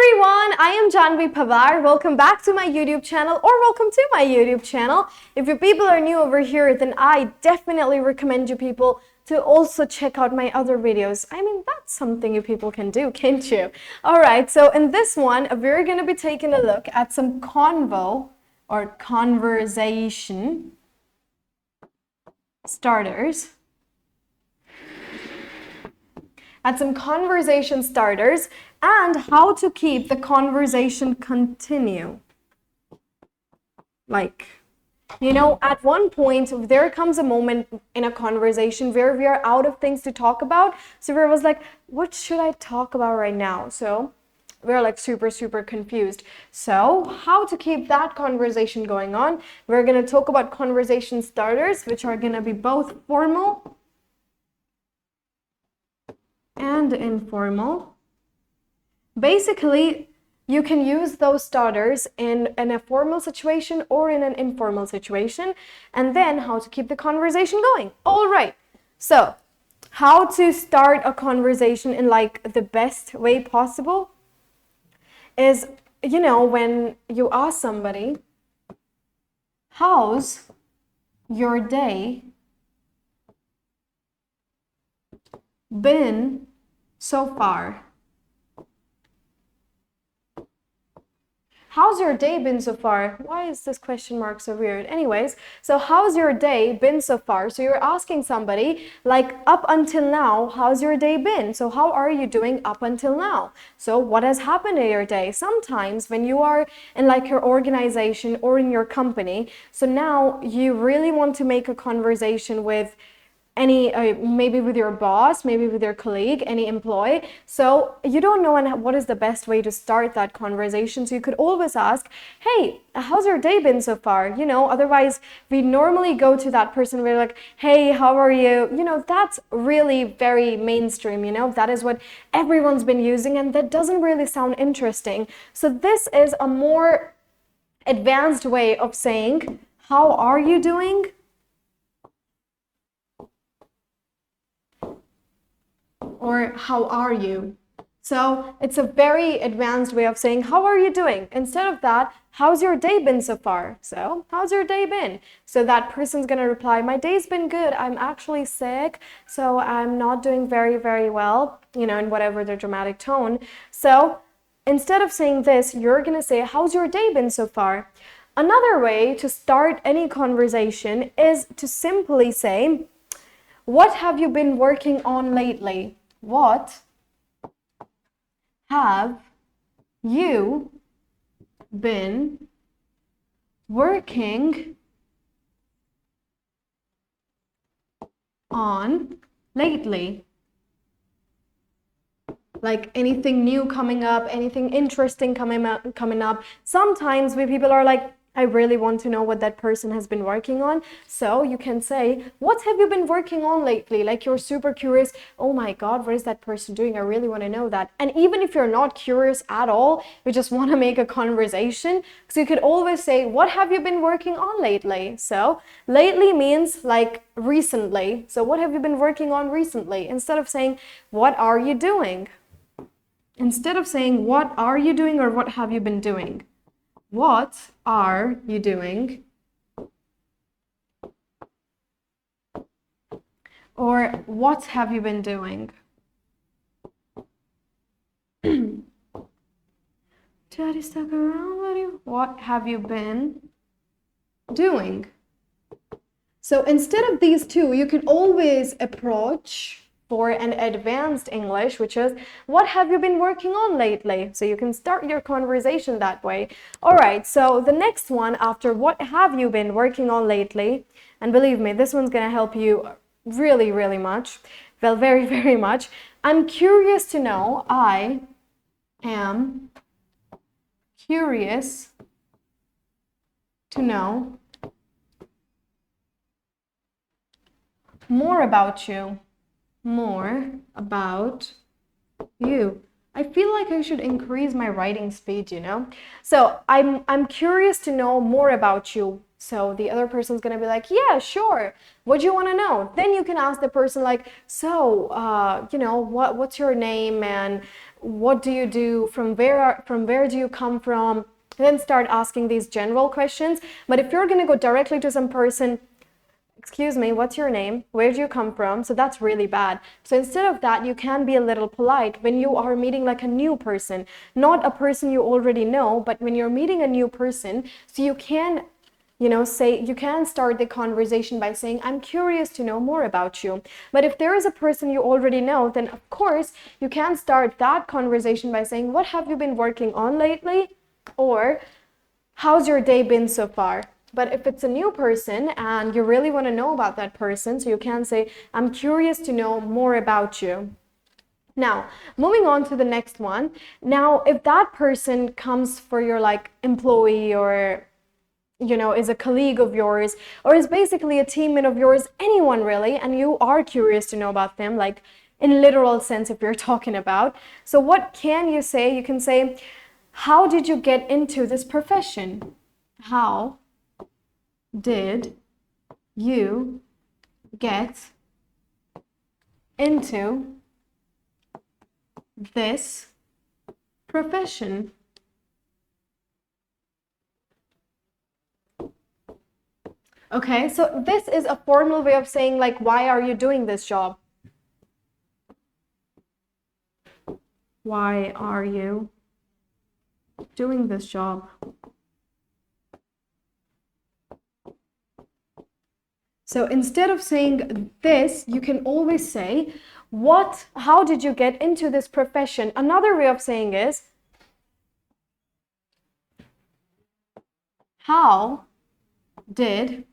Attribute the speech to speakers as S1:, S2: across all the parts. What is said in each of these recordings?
S1: everyone, I am Janvi Pawar. Welcome back to my YouTube channel, or welcome to my YouTube channel. If you people are new over here, then I definitely recommend you people to also check out my other videos. I mean, that's something you people can do, can't you? Alright, so in this one, we're going to be taking a look at some convo or conversation starters. At some conversation starters and how to keep the conversation continue. Like, you know, at one point, there comes a moment in a conversation where we are out of things to talk about. So we was like, what should I talk about right now? So we're like super confused. So how to keep that conversation going on? We're going to talk about conversation starters, which are going to be both formal and informal. Basically, you can use those starters in a formal situation or in an informal situation, and then how to keep the conversation going. All right, so how to start a conversation in like the best way possible is, you know, when you ask somebody, how's your day been so far? How's your day been so far? Why is this question mark so weird? Anyways, so how's your day been so far? So you're asking somebody, like, up until now, how's your day been? So how are you doing up until now? So what has happened in your day? Sometimes when you are in like your organization or in your company, so now you really want to make a conversation with any maybe with your boss, maybe with your colleague, any employee. So you don't know what is the best way to start that conversation. So you could always ask, hey, how's your day been so far? You know, otherwise we normally go to that person, we're like, hey, how are you? You know, that's really very mainstream, you know, that is what everyone's been using, and that doesn't really sound interesting. So this is a more advanced way of saying, how are you doing? Or how are you? So it's a very advanced way of saying, how are you doing? Instead of that, how's your day been so far? So how's your day been? So that person's going to reply, my day's been good. I'm actually sick, so I'm not doing very well, you know, in whatever the dramatic tone. So instead of saying this, you're going to say, how's your day been so far? Another way to start any conversation is to simply say, what have you been working on lately? What have you been working on lately? Like anything new coming up, anything interesting coming up. Sometimes we people are like, I really want to know what that person has been working on. So you can say, what have you been working on lately? Like you're super curious. Oh my God, what is that person doing? I really want to know that. And even if you're not curious at all, you just want to make a conversation. So you could always say, what have you been working on lately? So lately means like recently. So what have you been working on recently? Instead of saying, what are you doing? Instead of saying, what are you doing or what have you been doing? What are you doing? Or what have you been doing? Daddy stuck around with you. What have you been doing? So instead of these two, you can always approach for an advanced English, which is, what have you been working on lately? So you can start your conversation that way. All right, so the next one after what have you been working on lately, and believe me, this one's gonna help you really much. Well, very much. I'm curious to know. I am curious to know more about you. More about you. I feel like I should increase my writing speed, you know? So I'm curious to know more about you. So the other person's gonna be like, yeah, sure. What do you want to know? Then you can ask the person like, so, you know, what's your name and what do you do, from where do you come from, then start asking these general questions. But if you're going to go directly to some person, excuse me, what's your name? Where do you come from? So that's really bad. So instead of that, you can be a little polite when you are meeting like a new person, not a person you already know, but when you're meeting a new person, so you can, you can start the conversation by saying, I'm curious to know more about you. But if there is a person you already know, then of course you can start that conversation by saying, what have you been working on lately? Or how's your day been so far? But if it's a new person and you really want to know about that person, so you can say, I'm curious to know more about you. Now, moving on to the next one. Now, if that person comes for your like employee, or is a colleague of yours, or is basically a teammate of yours, anyone really, and you are curious to know about them, like in literal sense if you're talking about. So what can you say? You can say, how did you get into this profession? How did you get into this profession? Okay, so this is a formal way of saying like, why are you doing this job? Why are you doing this job? So instead of saying this, you can always say, how did you get into this profession? Another way of saying is, how did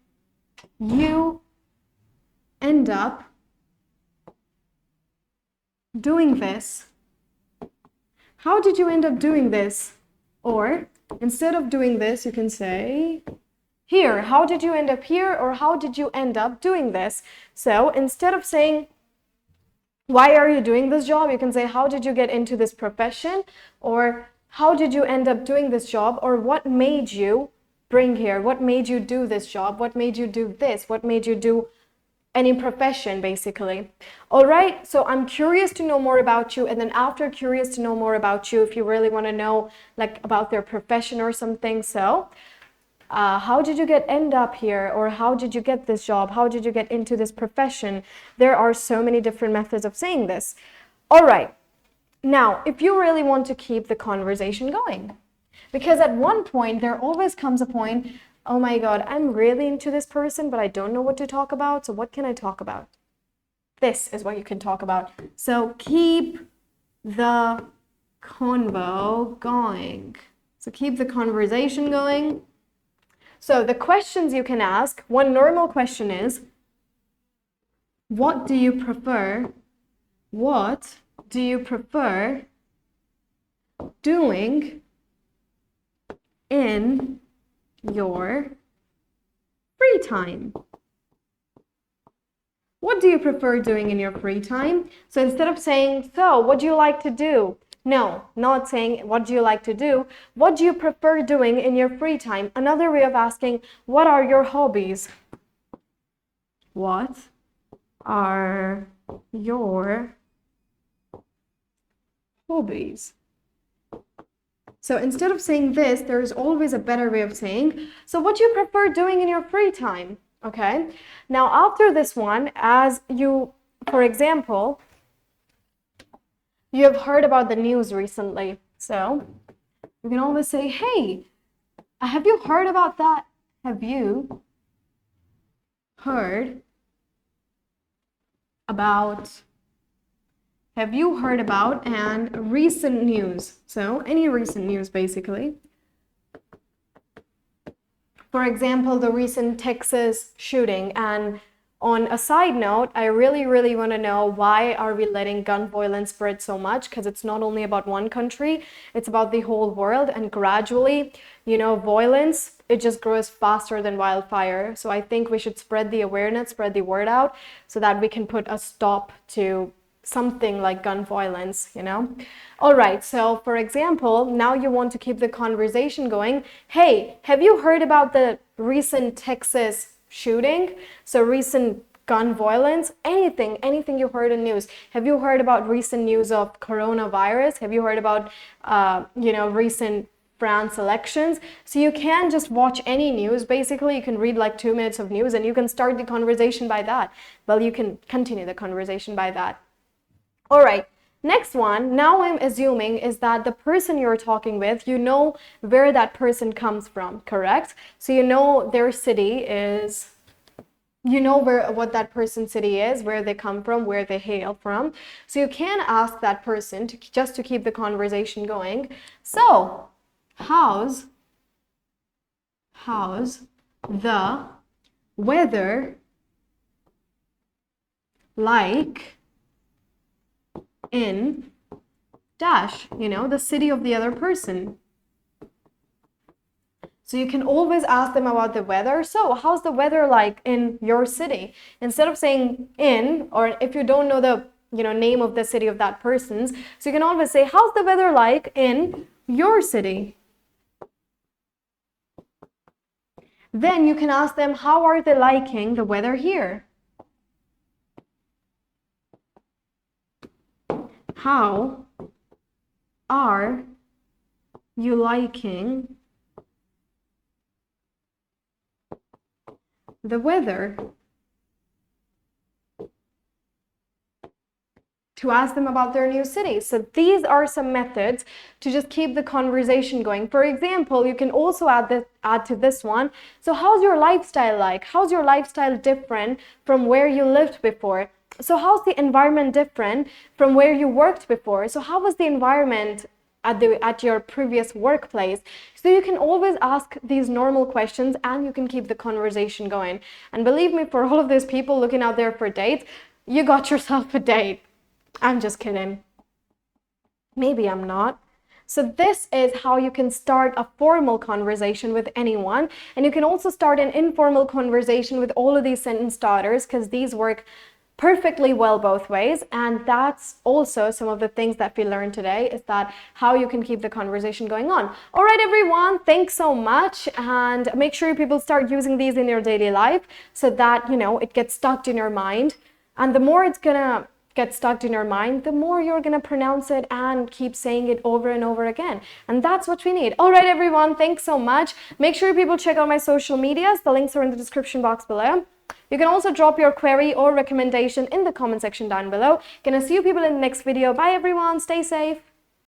S1: you end up doing this? How did you end up doing this? Or instead of doing this, you can say, here, how did you end up here? Or how did you end up doing this? So instead of saying, why are you doing this job? You can say, how did you get into this profession? Or how did you end up doing this job? Or what made you bring here? What made you do this job? What made you do this? What made you do any profession, basically? All right, so I'm curious to know more about you. And then after curious to know more about you, if you really want to know like about their profession or something, so how did you end up here? Or how did you get this job? How did you get into this profession? There are so many different methods of saying this. All right, now if you really want to keep the conversation going, because at one point there always comes a point, oh my God, I'm really into this person, but I don't know what to talk about. So what can I talk about? This is what you can talk about. So keep the convo going. So keep the conversation going. So the questions you can ask, one normal question is, what do you prefer? What do you prefer doing in your free time? What do you prefer doing in your free time? So instead of saying, so what do you like to do? No, not saying, what do you like to do? What do you prefer doing in your free time? Another way of asking, what are your hobbies? What are your hobbies? So instead of saying this, there is always a better way of saying, so what do you prefer doing in your free time? Okay, now after this one, as you, for example, you have heard about the news recently. So you can always say, hey, have you heard about that? Have you heard about and recent news? So any recent news, basically. For example, the recent Texas shooting. And on a side note, I really, really want to know, why are we letting gun violence spread so much? Because it's not only about one country, it's about the whole world. And gradually, violence, it just grows faster than wildfire. So I think we should spread the awareness, spread the word out, so that we can put a stop to something like gun violence, All right, so for example, now you want to keep the conversation going. Hey, have you heard about the recent Texas shooting? So recent gun violence, anything you heard in news. Have you heard about recent news of coronavirus? Have you heard about, recent France elections? So you can just watch any news. Basically, you can read like 2 minutes of news and you can start the conversation by that. Well, you can continue the conversation by that. All right. Next one, now I'm assuming, is that the person you're talking with, you know where that person comes from, correct? So you know their city is, you know what that person's city is, where they come from, where they hail from. So you can ask that person just to keep the conversation going. So, how's the weather like in dash, the city of the other person. So you can always ask them about the weather. So how's the weather like in your city? Instead of saying in, or if you don't know the name of the city of that person's, so you can always say, how's the weather like in your city? Then you can ask them, how are they liking the weather here? How are you liking the weather? To ask them about their new city. So these are some methods to just keep the conversation going. For example, you can also add to this one. So how's your lifestyle like? How's your lifestyle different from where you lived before? So how's the environment different from where you worked before? So how was the environment at your previous workplace? So you can always ask these normal questions and you can keep the conversation going. And believe me, for all of those people looking out there for dates, you got yourself a date. I'm just kidding. Maybe I'm not. So this is how you can start a formal conversation with anyone. And you can also start an informal conversation with all of these sentence starters, because these work perfectly well both ways. And that's also some of the things that we learned today, is that how you can keep the conversation going on. All right, everyone, thanks so much. And make sure people start using these in your daily life so that, it gets stuck in your mind. And the more it's gonna get stuck in your mind, the more you're gonna pronounce it and keep saying it over and over again. And that's what we need. All right, everyone, thanks so much. Make sure people check out my social medias. The links are in the description box below. You can also drop your query or recommendation in the comment section down below. Gonna see you people in the next video. Bye, everyone. Stay safe.